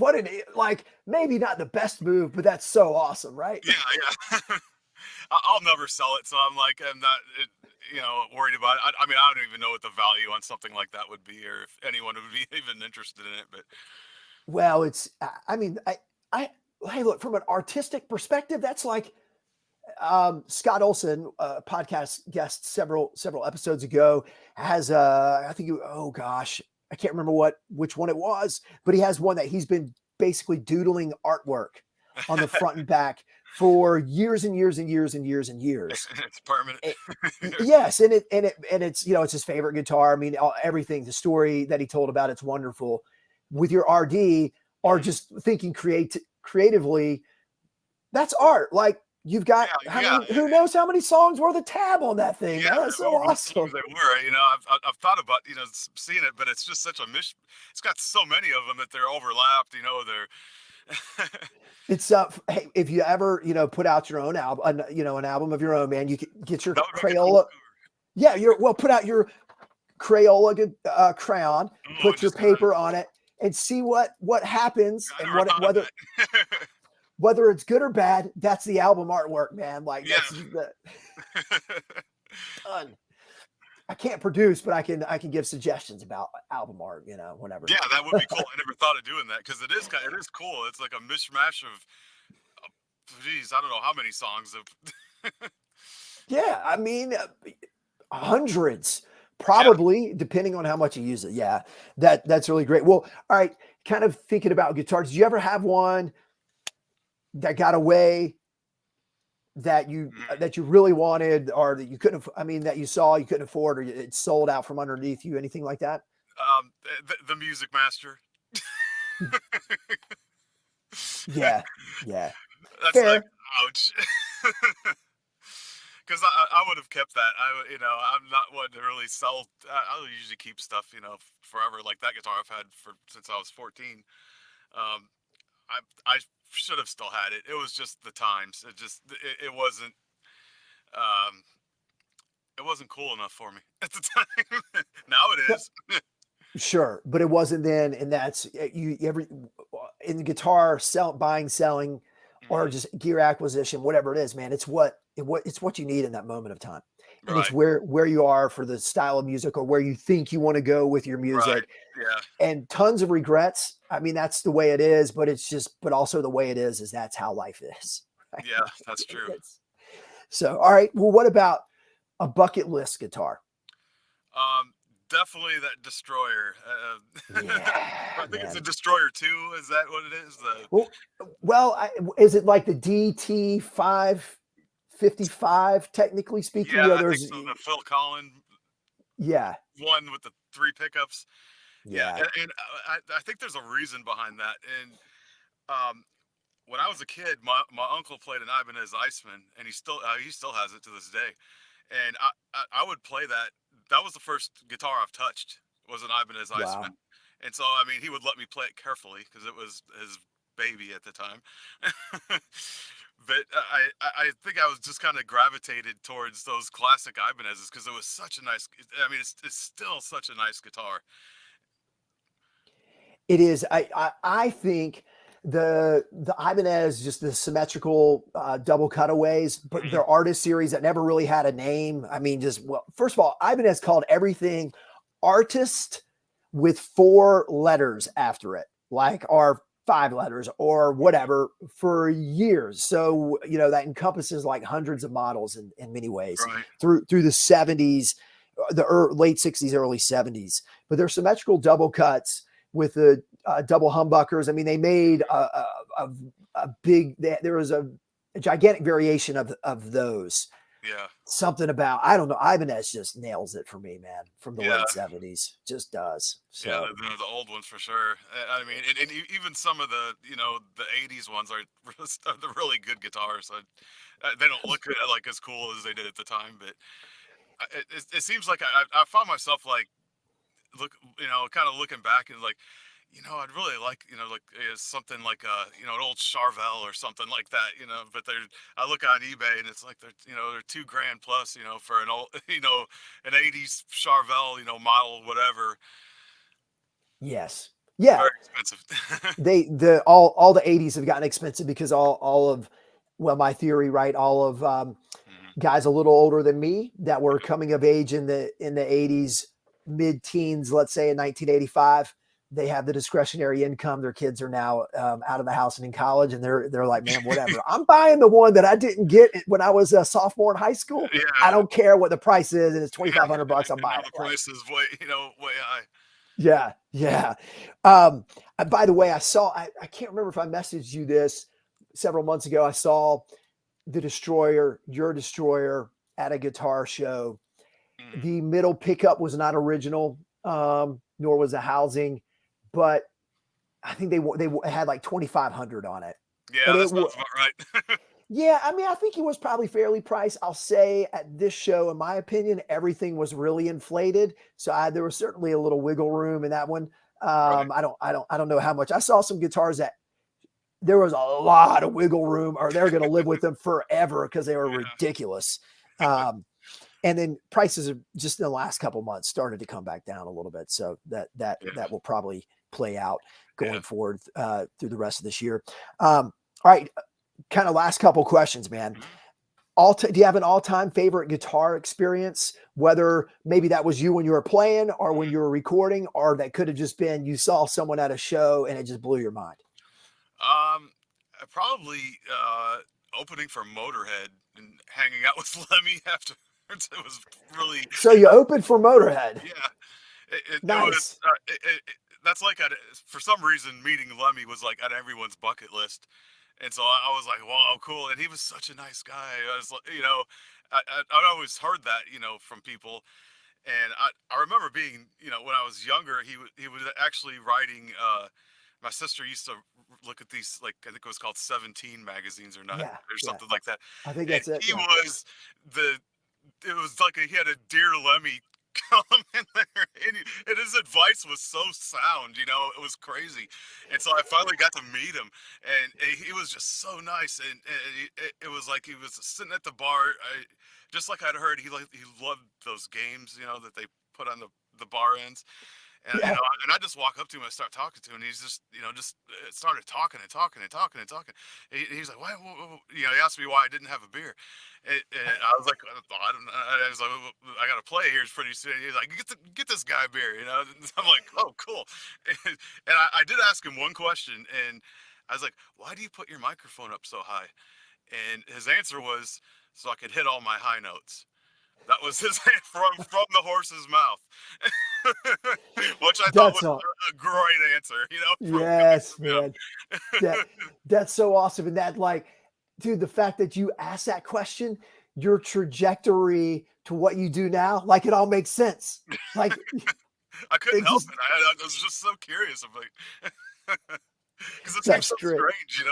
maybe not the best move, but that's so awesome, right? Yeah. I'll never sell it, so I'm like, I'm not. worried about it. I mean, I don't even know what the value on something like that would be, or if anyone would be even interested in it. But Well, I mean, I, hey, look, from an artistic perspective, that's like Scott Olson, podcast guest several episodes ago, has I think oh gosh, I can't remember which one it was, but he has one that he's been basically doodling artwork on the front and back for years and years and years and years and years. it's permanent. Yes, and it's it's his favorite guitar. I mean, everything, the story that he told about it's wonderful. With your RD, or just thinking creatively, that's art. Like you've got who knows how many songs worth a tab on that thing. Yeah, That's so awesome. They were, I've thought about, seeing it, but it's just such a it's got so many of them that they're overlapped, they're. It's hey, if you ever, put out your own album, an album of your own, man, you can get your Crayola. Yeah, put out your Crayola crayon, put your paper on it, and see what happens, and whether it's good or bad. That's the album artwork, man. Like that's done. I can't produce, but I can give suggestions about album art, whenever. Yeah, that would be cool. I never thought of doing that because it is cool. It's like a mishmash of, geez, I don't know how many songs of. Yeah, I mean, hundreds, probably, depending on how much you use it. Yeah, that's really great. Well, all right, kind of thinking about guitars. Did you ever have one that got away that you really wanted, or that you couldn't? I mean, that you saw you couldn't afford, or it sold out from underneath you? Anything like that? The Musicmaster. Yeah. That's fair. Like, ouch. Because I would have kept that. I'm not one to really sell. I'll usually keep stuff, forever. Like that guitar I've had since I was 14. I should have still had it. It was just the times. It wasn't. It wasn't cool enough for me at the time. Now it is. Sure, but it wasn't then, and that's you in the guitar buying, selling, or just gear acquisition, whatever it is, man. It's what you need in that moment of time, and it's where you are for the style of music, or where you think you want to go with your music. Right. Yeah, and tons of regrets. I mean, that's the way it is, but also the way it is that's how life is. Right? Yeah, that's true. So, all right. Well, what about a bucket list guitar? Definitely that Destroyer. I think it's a Destroyer 2. Is that what it is? Is it like the DT5 55, technically speaking? Yeah, I think so, the Phil Collins. Yeah. One with the 3 pickups. Yeah. And I think there's a reason behind that. And when I was a kid, my uncle played an Ibanez Iceman, and he still has it to this day. And I would play that. That was the first guitar I've touched, was an Ibanez Iceman. Wow. And so, I mean, he would let me play it carefully because it was his baby at the time. But I think I was just kind of gravitated towards those classic Ibanezes because it was such a nice. I mean, it's still such a nice guitar. It is. I think the Ibanez, just the symmetrical double cutaways, but their artist series that never really had a name. I mean, first of all, Ibanez called everything artist with 4 letters after it, like, or 5 letters or whatever, for years. So, that encompasses like hundreds of models in many ways, through the 70s, the late 60s, early 70s. But they're symmetrical double cuts with the double humbuckers. I mean, they made a big, there was a gigantic variation of those. Yeah. Something about, I don't know, Ibanez just nails it for me, man, from the late 70s. Just does. So. Yeah, the old ones for sure. I mean, and even some of the, the 80s ones are the really good guitars. They don't look like as cool as they did at the time, but it seems like I found myself like, kind of looking back and like, I'd really like, something like an old Charvel or something like that, but I look on eBay and it's like they're $2,000 plus, for an old, an 80s Charvel, model, whatever. Yes. Yeah. Very expensive. All the 80s have gotten expensive because all of, well, my theory, right? All of guys a little older than me that were coming of age in the 80s, mid-teens, let's say in 1985. They have the discretionary income. Their kids are now out of the house and in college, and they're like, man, whatever. I'm buying the one that I didn't get when I was a sophomore in high school. Yeah. I don't care what the price is, and it's $2,500. I'm buying it. The price is way high. Yeah, yeah. By the way, I can't remember if I messaged you this several months ago. I saw your Destroyer at a guitar show. Mm-hmm. The middle pickup was not original, nor was the housing, but I think they had like 2,500 on it. Yeah, that sounds about right. Yeah, I mean, I think it was probably fairly priced. I'll say at this show, in my opinion, everything was really inflated. So there was certainly a little wiggle room in that one. Right. I don't know how much. I saw some guitars that there was a lot of wiggle room, or they're going to live with them forever because they were ridiculous. And then prices are just in the last couple of months started to come back down a little bit. So that will probably play out going forward through the rest of this year. All right. Kind of last couple questions, man. Do you have an all-time favorite guitar experience? Whether maybe that was you when you were playing or when you were recording, or that could have just been you saw someone at a show and it just blew your mind. Probably opening for Motorhead and hanging out with Lemmy afterwards. It was really. So you opened for Motorhead. Yeah. Nice. That's like for some reason meeting Lemmy was like on everyone's bucket list. And so I was like, wow, cool. And he was such a nice guy. I was like, I'd always heard that, from people. And I remember being, when I was younger, he was actually writing, my sister used to look at these, like, I think it was called 17 magazines or something like that. I think that's it. It was like he had a Dear Lemmy column in there, and his advice was so sound, it was crazy. And so I finally got to meet him, and he was just so nice, and it was like he was sitting at the bar, just like I'd heard he loved those games, that they put on the bar ends. And, and I just walk up to him and start talking to him, and he's just, just started talking and talking and talking and talking. He's like, why? He asked me why I didn't have a beer. And I was like, I don't know. I was like, I got to play here pretty soon. He's like, get this guy a beer, I'm like, oh, cool. And I did ask him one question, and I was like, why do you put your microphone up so high? And his answer was, so I could hit all my high notes. That was his from the horse's mouth, which I thought was a great answer. Yes, man. That's so awesome, and that, like, dude, the fact that you asked that question, your trajectory to what you do now, like, it all makes sense. Like, I couldn't help it. I was just so curious. I'm like, because it seems so strange, to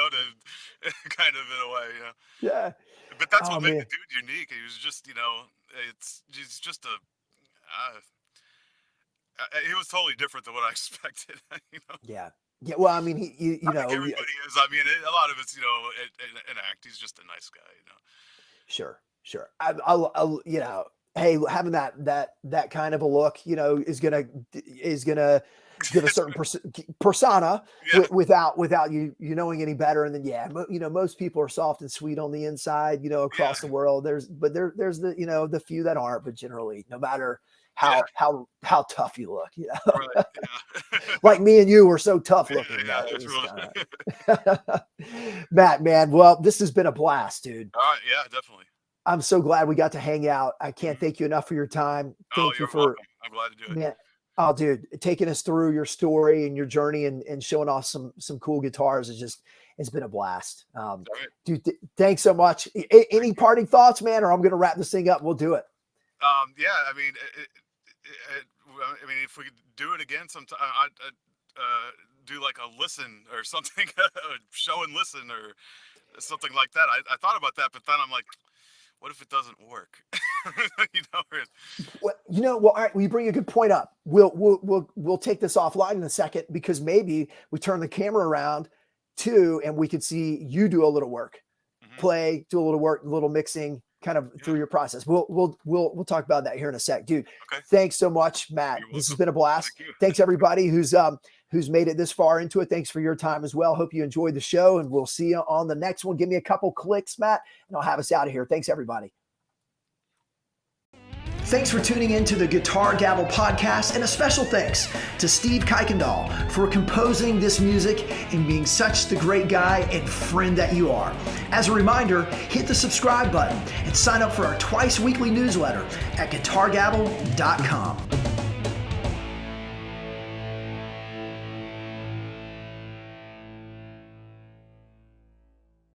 kind of in a way, Yeah. But that's what made the dude unique. He was just, he's just he was totally different than what I expected. Yeah. Yeah. Well, I mean, everybody is. I mean, a lot of it's, an act. He's just a nice guy, Sure. I'll hey, having that kind of a look, is gonna give a certain persona without you knowing any better. And then most people are soft and sweet on the inside, across the world. There's the the few that aren't, but generally, no matter how tough you look, Right, like me and you were so tough looking. Matt, man, well, this has been a blast, dude. All right, yeah, definitely. I'm so glad we got to hang out. I can't thank you enough for your time. Thank you for welcome. I'm glad to do it. Man, oh, dude, taking us through your story and your journey and showing off some cool guitars it's been a blast. Right. Dude, thanks so much. Any parting thoughts, man, or I'm going to wrap this thing up. We'll do it. Yeah, I mean, if we could do it again sometime, I'd do like a listen or something, a show and listen or something like that. I thought about that, but then I'm like, what if it doesn't work? Well, all right. We bring a good point up. We'll take this offline in a second, because maybe we turn the camera around too, and we could see you do a little work, play, do a little work, a little mixing, kind of through your process. We'll talk about that here in a sec, dude. Okay. Thanks so much, Matt. This has been a blast. Thanks everybody who's made it this far into it. Thanks for your time as well. Hope you enjoyed the show, and we'll see you on the next one. Give me a couple clicks, Matt, and I'll have us out of here. Thanks everybody. Thanks for tuning in to the Guitar Gavel podcast, and a special thanks to Steve Kuykendall for composing this music and being such the great guy and friend that you are. As a reminder, hit the subscribe button and sign up for our twice weekly newsletter at guitargavel.com.